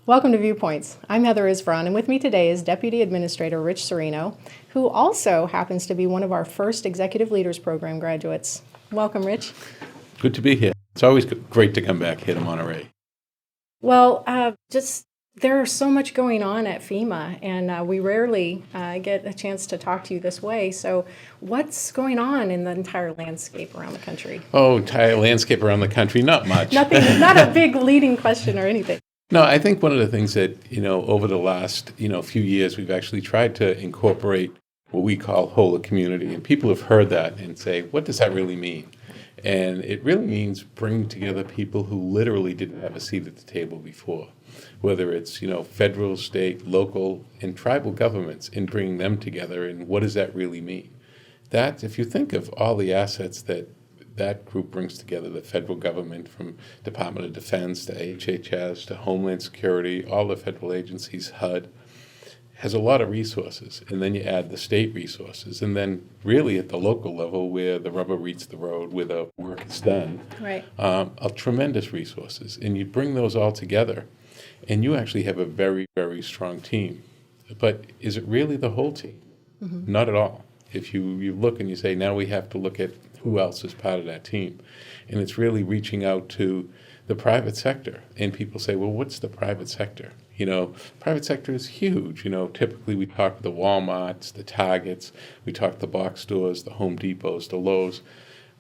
Welcome to Viewpoints. I'm Heather Isvron, and with me today is Deputy Administrator Rich Serino, who also happens to be one of our first Executive Leaders Program graduates. Welcome, Rich. Good to be here. It's always great to come back here to Monterey. Well, there's so much going on at FEMA, and we rarely get a chance to talk to you this way. So what's going on in the entire landscape around the country? Oh, entire landscape around the country, not much. Nothing, not a big leading question or anything. No, I think one of the things that, over the last, few years, we've actually tried to incorporate what we call whole of community. And people have heard that and say, what does that really mean? And it really means bringing together people who literally didn't have a seat at the table before, whether it's, federal, state, local, and tribal governments, and bringing them together. And what does that really mean? That, if you think of all the assets that group brings together, the federal government, from Department of Defense to HHS to Homeland Security, all the federal agencies, HUD, has a lot of resources. And then you add the state resources. And then really at the local level, where the rubber meets the road, where the work is done, right. Tremendous resources. And you bring those all together, and you actually have a very, very strong team. But is it really the whole team? Mm-hmm. Not at all. If you look and you say, now we have to look at who else is part of that team. And it's really reaching out to the private sector. And people say, well, what's the private sector? Private sector is huge. Typically we talk the Walmarts, the Targets, we talk the box stores, the Home Depots, the Lowe's.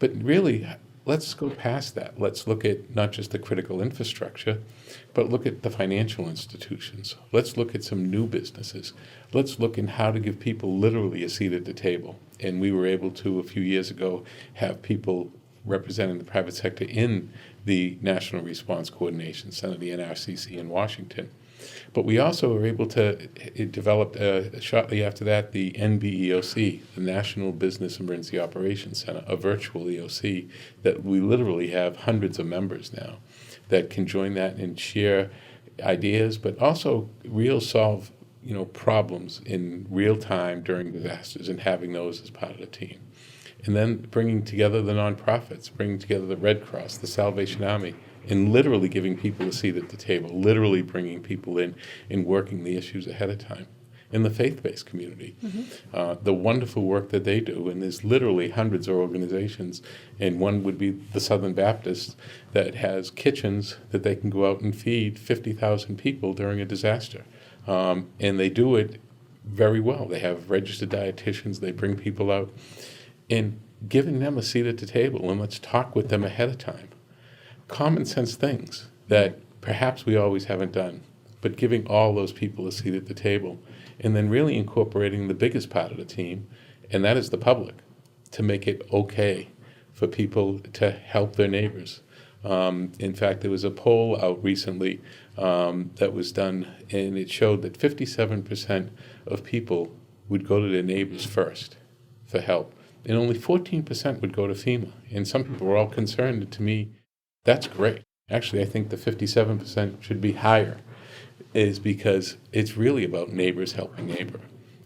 But really, let's go past that. Let's look at not just the critical infrastructure, but look at the financial institutions. Let's look at some new businesses. Let's look at how to give people literally a seat at the table. And we were able to, a few years ago, have people representing the private sector in the National Response Coordination Center, the NRCC in Washington. But we also were able to develop, shortly after that, the NBEOC, the National Business Emergency Operations Center, a virtual EOC that we literally have hundreds of members now that can join that and share ideas, but also solve problems in real time during disasters, and having those as part of the team. And then bringing together the nonprofits, bringing together the Red Cross, the Salvation Army, and literally giving people a seat at the table, literally bringing people in and working the issues ahead of time. In the faith-based community, mm-hmm. The wonderful work that they do, and there's literally hundreds of organizations, and one would be the Southern Baptist that has kitchens that they can go out and feed 50,000 people during a disaster. And they do it very well. They have registered dietitians, they bring people out, and giving them a seat at the table, and let's talk with them ahead of time. Common sense things that perhaps we always haven't done, but giving all those people a seat at the table, and then really incorporating the biggest part of the team, and that is the public, to make it okay for people to help their neighbors. In fact, there was a poll out recently that was done, and it showed that 57% of people would go to their neighbors first for help, and only 14% would go to FEMA. And some people were all concerned, and to me, that's great. Actually, I think the 57% should be higher, is because it's really about neighbors helping neighbor.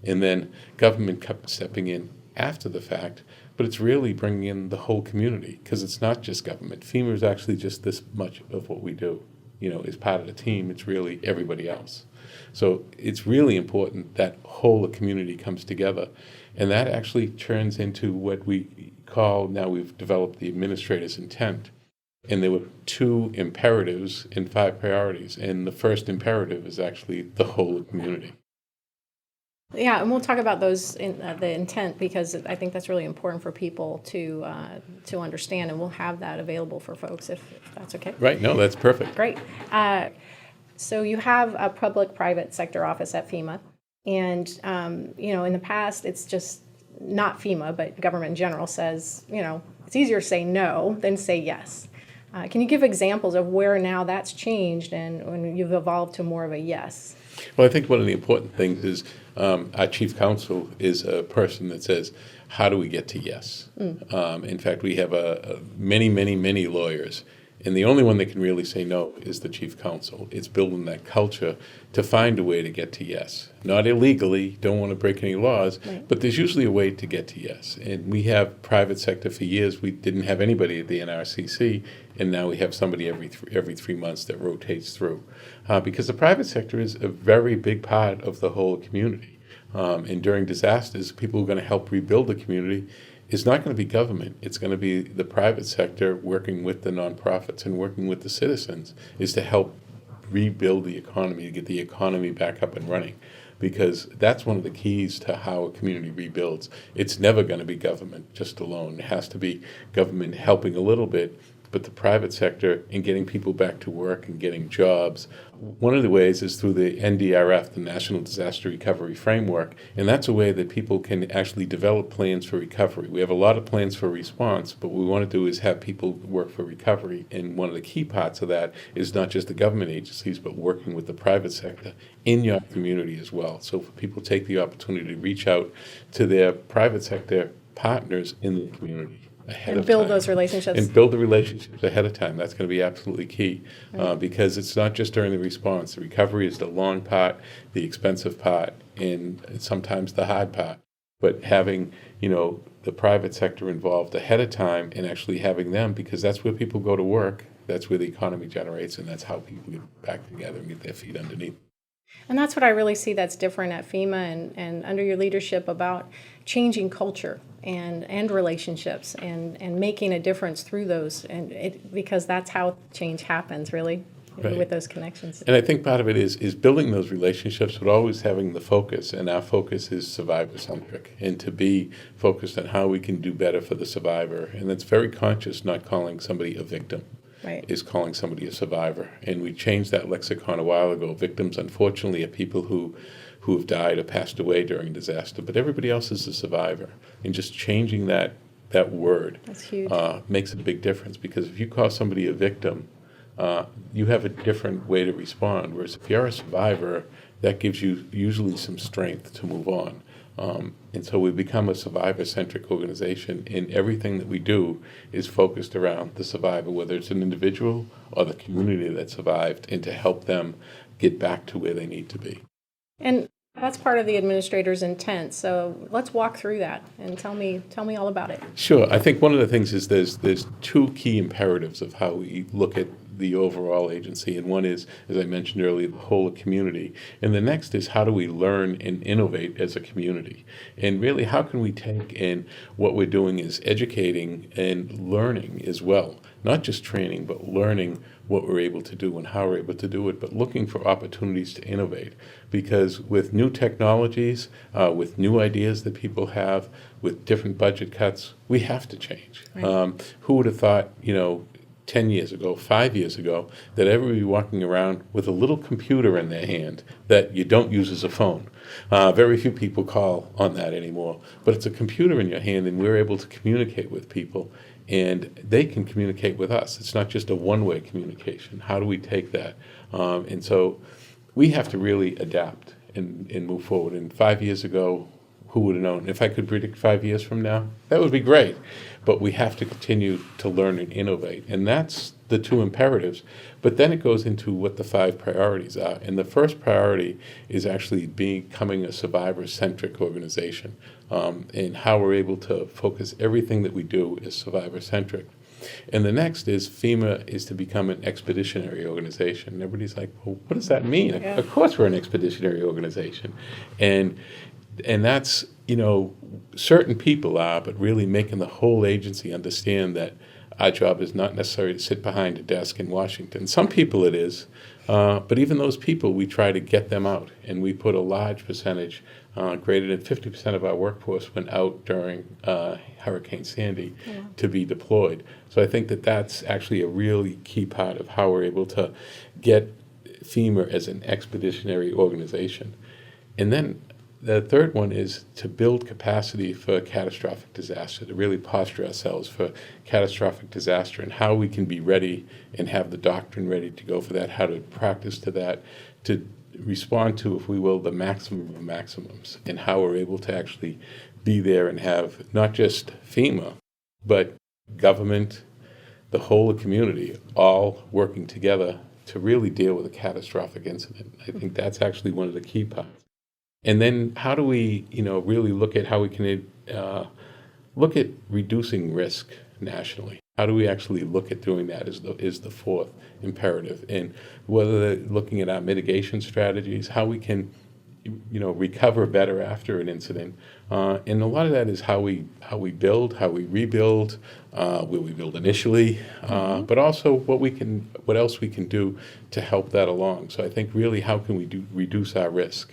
And then government stepping in after the fact, but it's really bringing in the whole community, because it's not just government. FEMA is actually just this much of what we do. As part of the team, it's really everybody else. So it's really important that whole community comes together. And that actually turns into what we call, now we've developed the administrator's intent. And there were 2 imperatives and 5 priorities. And the first imperative is actually the whole community. Yeah, and we'll talk about those in the intent, because I think that's really important for people to understand, and we'll have that available for folks if that's okay. Right. No, that's perfect. Great. So you have a public-private sector office at FEMA, and in the past it's just not FEMA, but government in general says it's easier to say no than say yes. Can you give examples of where now that's changed and when you've evolved to more of a yes? Well, I think one of the important things is our chief counsel is a person that says, how do we get to yes? In fact, we have many lawyers, And the only one that can really say no is the chief counsel. It's building that culture to find a way to get to yes. Not illegally, don't want to break any laws, Right. but there's usually a way to get to yes. And we have private sector for years. We didn't have anybody at the NRCC, and now we have somebody every 3 months that rotates through. Because the private sector is a very big part of the whole community. And during disasters, people who are going to help rebuild the community is not going to be government. It's going to be the private sector working with the nonprofits and working with the citizens, is to help rebuild the economy, to get the economy back up and running. Because that's one of the keys to how a community rebuilds. It's never going to be government just alone. It has to be government helping a little bit, but the private sector in getting people back to work and getting jobs. One of the ways is through the NDRF, the National Disaster Recovery Framework, and that's a way that people can actually develop plans for recovery. We have a lot of plans for response, but what we want to do is have people work for recovery, and one of the key parts of that is not just the government agencies, but working with the private sector in your community as well. So for people take the opportunity to reach out to their private sector partners in the community ahead And of build time. those relationships. And build the relationships ahead of time. That's going to be absolutely key, because it's not just during the response. The recovery is the long part, the expensive part, and sometimes the hard part. But having, the private sector involved ahead of time and actually having them, because that's where people go to work, that's where the economy generates, and that's how people get back together and get their feet underneath. And that's what I really see that's different at FEMA and under your leadership about changing culture and relationships and making a difference through those, because that's how change happens, really, Right. with those connections. And I think part of it is building those relationships, but always having the focus. And our focus is survivor-centric, and to be focused on how we can do better for the survivor. And that's very conscious, not calling somebody a victim. Right. Is calling somebody a survivor. And we changed that lexicon a while ago. Victims, unfortunately, are people who have died or passed away during disaster, but everybody else is a survivor. And just changing that word That's huge. makes a big difference, because if you call somebody a victim, you have a different way to respond, whereas if you're a survivor, that gives you usually some strength to move on. And so we become a survivor-centric organization, and everything that we do is focused around the survivor, whether it's an individual or the community that survived, and to help them get back to where they need to be. And that's part of the administrator's intent. So let's walk through that and tell me all about it. Sure. I think one of the things is there's two key imperatives of how we look at the overall agency, and one is, as I mentioned earlier, the whole community, and the next is how do we learn and innovate as a community, and really how can we take, and what we're doing is educating and learning as well, not just training, but learning what we're able to do and how we're able to do it, but looking for opportunities to innovate, because with new technologies, with new ideas that people have, with different budget cuts, we have to change. Right. Who would have thought, 10 years ago, 5 years ago, that everybody walking around with a little computer in their hand that you don't use as a phone. Very few people call on that anymore, but it's a computer in your hand, and we're able to communicate with people, and they can communicate with us. It's not just a one-way communication. How do we take that? And so we have to really adapt and move forward. And 5 years ago, who would have known? If I could predict 5 years from now, that would be great. But we have to continue to learn and innovate. And that's the two imperatives. But then it goes into what the 5 priorities are. And the first priority is actually becoming a survivor-centric organization, and how we're able to focus everything that we do is survivor-centric. And the next is FEMA is to become an expeditionary organization. And everybody's like, well, what does that mean? Yeah. Of course we're an expeditionary organization. And that's, certain people are, but really making the whole agency understand that our job is not necessarily to sit behind a desk in Washington. Some people it is, but even those people, we try to get them out. And we put a large percentage, greater than 50% of our workforce went out during Hurricane Sandy to be deployed. So I think that that's actually a really key part of how we're able to get FEMA as an expeditionary organization. And then the third one is to build capacity for catastrophic disaster, to really posture ourselves for catastrophic disaster, and how we can be ready and have the doctrine ready to go for that, how to practice to that, to respond to, if we will, the maximum of maximums, and how we're able to actually be there and have not just FEMA, but government, the whole community all working together to really deal with a catastrophic incident. I think that's actually one of the key parts. And then how do we, really look at how we can look at reducing risk nationally? How do we actually look at doing that is the fourth imperative. And whether looking at our mitigation strategies, how we can, recover better after an incident. And a lot of that is how we build, how we rebuild, where we build initially, but also what else we can do to help that along. So I think really how can we reduce our risk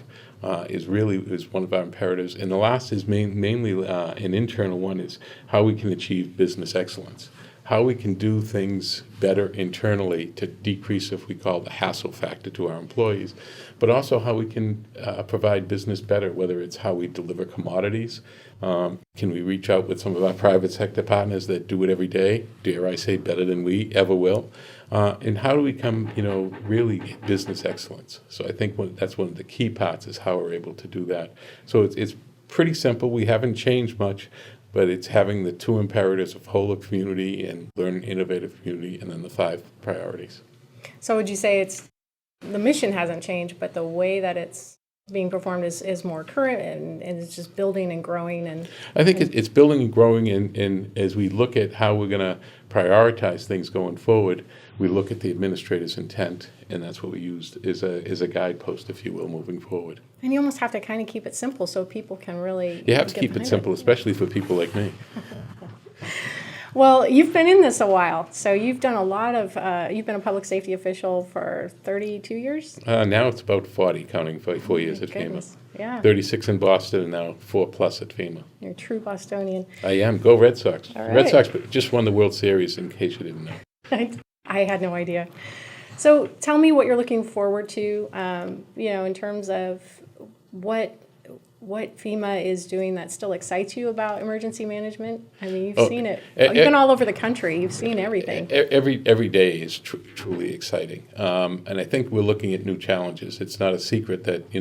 is one of our imperatives. And the last is mainly an internal one, is how we can achieve business excellence. How we can do things better internally to decrease, if we call, the hassle factor to our employees, but also how we can provide business better, whether it's how we deliver commodities. Can we reach out with some of our private sector partners that do it every day, dare I say better than we ever will? And how do we come, really business excellence? So I think that's one of the key parts, is how we're able to do that. So it's pretty simple. We haven't changed much, but it's having the two imperatives of whole of community and learn innovative community, and then the 5 priorities. So would you say the mission hasn't changed, but the way that it's being performed is more current, and it's just building and growing? And I think it's building and growing, and as we look at how we're going to prioritize things going forward, we look at the administrator's intent, and that's what we used as a guidepost, if you will, moving forward. And you almost have to kind of keep it simple so people can really You have to get keep it behind simple, especially for people like me. Well, you've been in this a while, so you've done a lot of, you've been a public safety official for 32 years? Now it's about 40, counting 4 years at FEMA. Goodness. Yeah, 36 in Boston, and now 4+ at FEMA. you're a true Bostonian. I am. Go Red Sox. All Red right. Sox just won the World Series, in case you didn't know. I had no idea. So tell me what you're looking forward to, in terms of what FEMA is doing that still excites you about emergency management. I mean, you've seen it. You've been all over the country. You've seen everything. Every day is truly exciting. And I think we're looking at new challenges. It's not a secret that,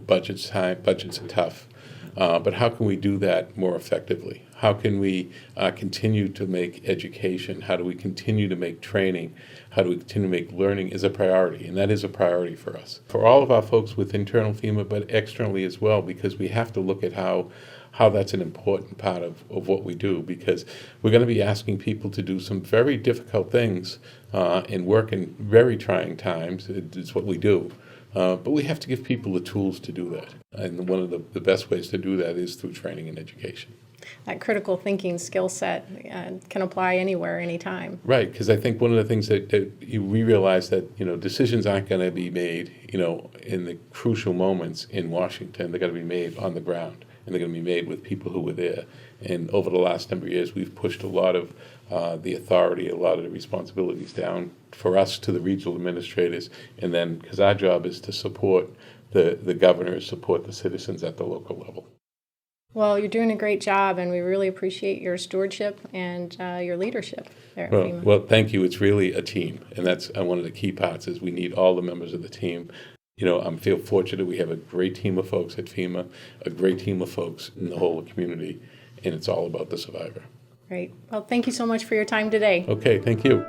budgets are tough. But how can we do that more effectively? How can we continue to make education? How do we continue to make training? How do we continue to make learning is a priority? And that is a priority for us. For all of our folks with internal FEMA, but externally as well, because we have to look at how that's an important part of what we do, because we're going to be asking people to do some very difficult things and work in very trying times. It's what we do. But we have to give people the tools to do that. And one of the best ways to do that is through training and education. That critical thinking skill set can apply anywhere, anytime. Right, because I think one of the things that we realize that, decisions aren't going to be made, in the crucial moments in Washington. They're going to be made on the ground, and they're going to be made with people who were there. And over the last number of years, we've pushed a lot of the authority, a lot of the responsibilities down for us to the regional administrators, and then, because our job is to support the governors, support the citizens at the local level. Well, you're doing a great job, and we really appreciate your stewardship and your leadership there at FEMA. Well, thank you. It's really a team, and that's one of the key parts, is we need all the members of the team. I feel fortunate we have a great team of folks at FEMA, a great team of folks in the whole community, and it's all about the survivor. Great. Well, thank you so much for your time today. Okay, thank you.